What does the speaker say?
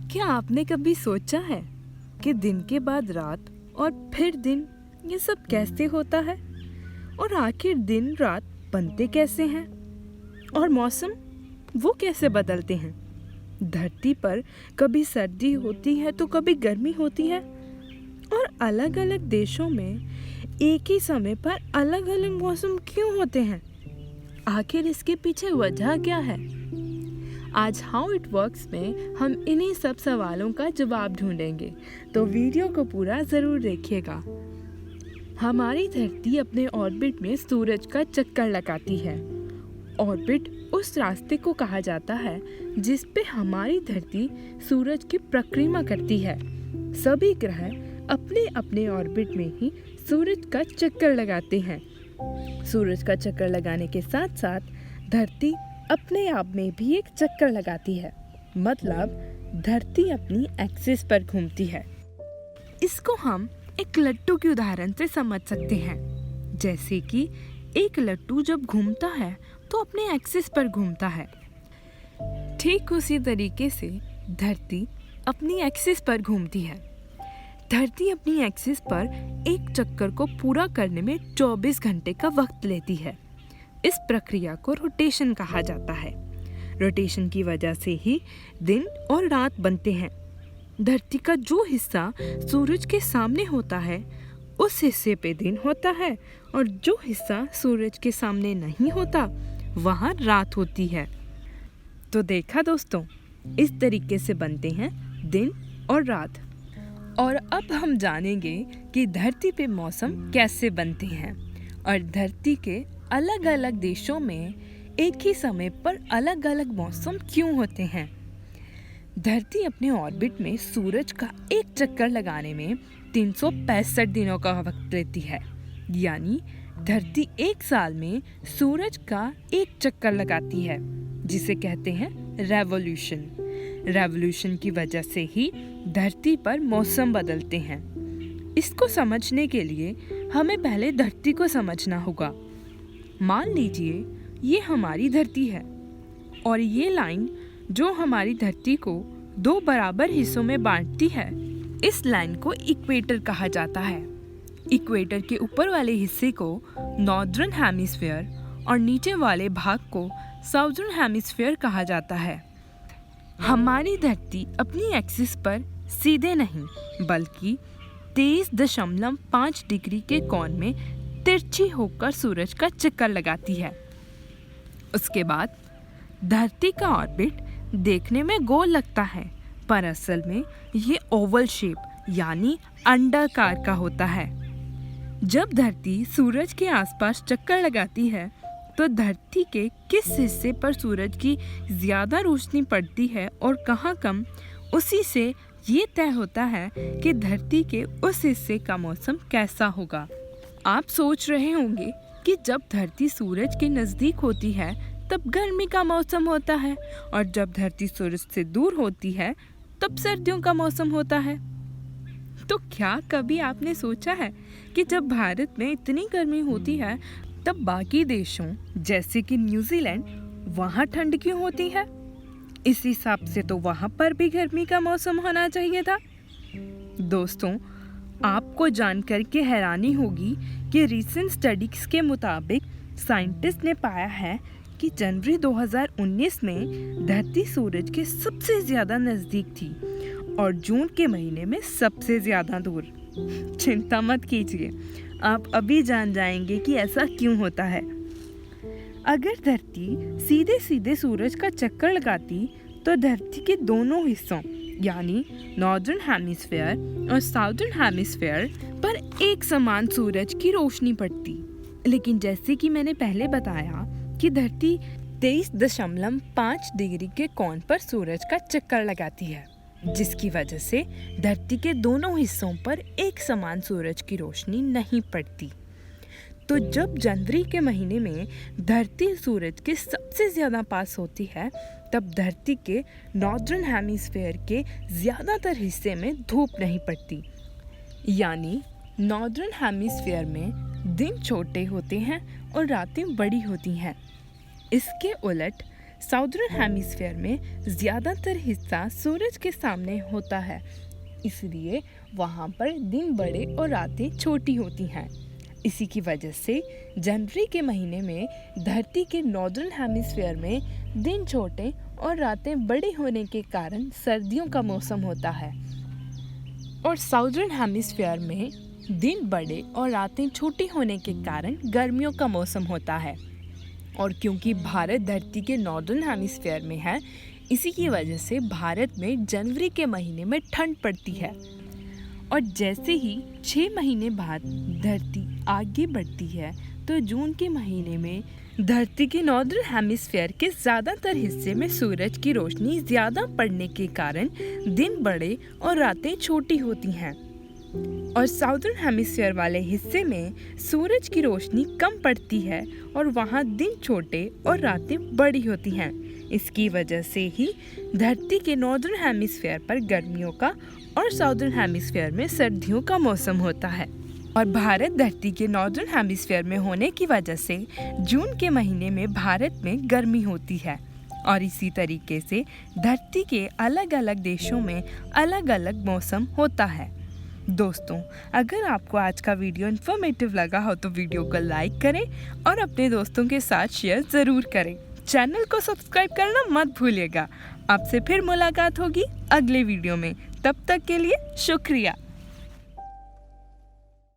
क्या आपने कभी सोचा है कि दिन के बाद रात और फिर दिन ये सब कैसे होता है? और आखिर दिन रात बनते कैसे हैं? और मौसम वो कैसे बदलते हैं? धरती पर कभी सर्दी होती है तो कभी गर्मी होती है, और अलग अलग देशों में एक ही समय पर अलग अलग मौसम क्यों होते हैं? आखिर इसके पीछे वजह क्या है? आज हाउ इट वर्क्स में हम इन्हीं सब सवालों का जवाब ढूंढेंगे, तो वीडियो को पूरा ज़रूर देखिएगा। हमारी धरती अपने ऑर्बिट में सूरज का चक्कर लगाती है। ऑर्बिट उस रास्ते को कहा जाता है जिस पे हमारी धरती सूरज की परिक्रमा करती है। सभी ग्रह अपने अपने ऑर्बिट में ही सूरज का चक्कर लगाते हैं। सूरज का चक्कर लगाने के साथ साथ धरती अपने आप में भी एक चक्कर लगाती है, मतलब धरती अपनी एक्सिस पर घूमती है। इसको हम एक लट्टू के उदाहरण से समझ सकते हैं। जैसे कि एक लट्टू जब घूमता है तो अपने एक्सिस पर घूमता है, ठीक उसी तरीके से धरती अपनी एक्सिस पर घूमती है। धरती अपनी एक्सिस पर एक चक्कर को पूरा करने में 24 घंटे का वक्त लेती है। इस प्रक्रिया को रोटेशन कहा जाता है। रोटेशन की वजह से ही दिन और रात बनते हैं। धरती का जो हिस्सा सूरज के सामने होता है उस हिस्से पे दिन होता है, और जो हिस्सा सूरज के सामने नहीं होता वहाँ रात होती है। तो देखा दोस्तों, इस तरीके से बनते हैं दिन और रात। और अब हम जानेंगे कि धरती पे मौसम कैसे बनते हैं और धरती के अलग अलग देशों में एक ही समय पर अलग अलग मौसम क्यों होते हैं। धरती अपने ऑर्बिट में सूरज का एक चक्कर लगाने में 365 दिनों का वक्त लेती है। यानी धरती एक साल में सूरज का एक चक्कर लगाती है, जिसे कहते हैं रेवोल्यूशन। रेवोल्यूशन की वजह से ही धरती पर मौसम बदलते हैं। इसको समझने के लिए हमें पहले धरती को समझना होगा। मान लीजिए ये हमारी धरती है, और ये लाइन जो हमारी धरती को 2 बराबर हिस्सों में बांटती है, इस लाइन को इक्वेटर कहा जाता है। इक्वेटर के ऊपर वाले हिस्से को नॉर्दर्न हेमिस्फीयर और नीचे वाले भाग को साउदर्न हेमिस्फीयर कहा जाता है। हमारी धरती अपनी एक्सिस पर सीधे नहीं बल्कि 23.5 डिग्री के कोण में तिरछी होकर सूरज का चक्कर लगाती है। उसके बाद धरती का ऑर्बिट देखने में गोल लगता है, पर असल में ये ओवल शेप यानी अंडाकार का होता है। जब धरती सूरज के आसपास चक्कर लगाती है तो धरती के किस हिस्से पर सूरज की ज़्यादा रोशनी पड़ती है और कहाँ कम, उसी से ये तय होता है कि धरती के उस हिस्से का मौसम कैसा होगा। आप सोच रहे होंगे कि जब धरती सूरज के नज़दीक होती है तब गर्मी का मौसम होता है, और जब धरती सूरज से दूर होती है तब सर्दियों का मौसम होता है। तो क्या कभी आपने सोचा है कि जब भारत में इतनी गर्मी होती है तब बाकी देशों जैसे कि न्यूजीलैंड, वहाँ ठंड क्यों होती है? इस हिसाब से तो वहाँ पर भी गर्मी का मौसम होना चाहिए था। दोस्तों, आपको जानकर के हैरानी होगी कि रीसेंट स्टडीज के मुताबिक साइंटिस्ट ने पाया है कि जनवरी 2019 में धरती सूरज के सबसे ज़्यादा नज़दीक थी और जून के महीने में सबसे ज़्यादा दूर। चिंता मत कीजिए, आप अभी जान जाएंगे कि ऐसा क्यों होता है। अगर धरती सीधे सीधे सूरज का चक्कर लगाती तो धरती के दोनों हिस्सों यानी नॉर्दर्न हेमिस्फीयर और साउदर्न हेमिस्फीयर पर एक समान सूरज की रोशनी पड़ती। लेकिन जैसे कि मैंने पहले बताया कि धरती 23.5 डिग्री के कोण पर सूरज का चक्कर लगाती है, जिसकी वजह से धरती के दोनों हिस्सों पर एक समान सूरज की रोशनी नहीं पड़ती। तो जब जनवरी के महीने में धरती सूरज के सबसे ज़्यादा पास होती है तब धरती के नॉर्दर्न हेमिस्फीयर के ज़्यादातर हिस्से में धूप नहीं पड़ती। यानी नॉर्दर्न हेमिस्फीयर में दिन छोटे होते हैं और रातें बड़ी होती हैं। इसके उलट साउदर्न हेमिस्फीयर में ज़्यादातर हिस्सा सूरज के सामने होता है, इसलिए वहाँ पर दिन बड़े और रातें छोटी होती हैं। इसी की वजह से जनवरी के महीने में धरती के नॉर्दर्न हेमिस्फीयर में दिन छोटे और रातें बड़ी होने के कारण सर्दियों का मौसम होता है, और साउदर्न हेमिस्फीयर में दिन बड़े और रातें छोटी होने के कारण गर्मियों का मौसम होता है। और क्योंकि भारत धरती के नॉर्दर्न हेमिस्फीयर में है, इसी की वजह से भारत में जनवरी के महीने में ठंड पड़ती है, और जैसे ही 6 महीने बाद धरती आगे बढ़ती है तो जून के महीने में धरती के नॉर्दर्न हेमिस्फीयर के ज़्यादातर हिस्से में सूरज की रोशनी ज़्यादा पड़ने के कारण दिन बड़े और रातें छोटी होती हैं, और साउदर्न हेमिस्फीयर वाले हिस्से में सूरज की रोशनी कम पड़ती है और वहाँ दिन छोटे और रातें बड़ी होती हैं। इसकी वजह से ही धरती के नॉर्दर्न हेमिस्फीयर पर गर्मियों का और साउदर्न हेमिस्फीयर में सर्दियों का मौसम होता है। और भारत धरती के नॉर्दर्न हेमिस्फीयर में होने की वजह से जून के महीने में भारत में गर्मी होती है, और इसी तरीके से धरती के अलग अलग देशों में अलग अलग मौसम होता है। दोस्तों, अगर आपको आज का वीडियो इन्फॉर्मेटिव लगा हो तो वीडियो को लाइक करें और अपने दोस्तों के साथ शेयर ज़रूर करें। चैनल को सब्सक्राइब करना मत भूलिएगा। आपसे फिर मुलाकात होगी अगले वीडियो में। तब तक के लिए शुक्रिया।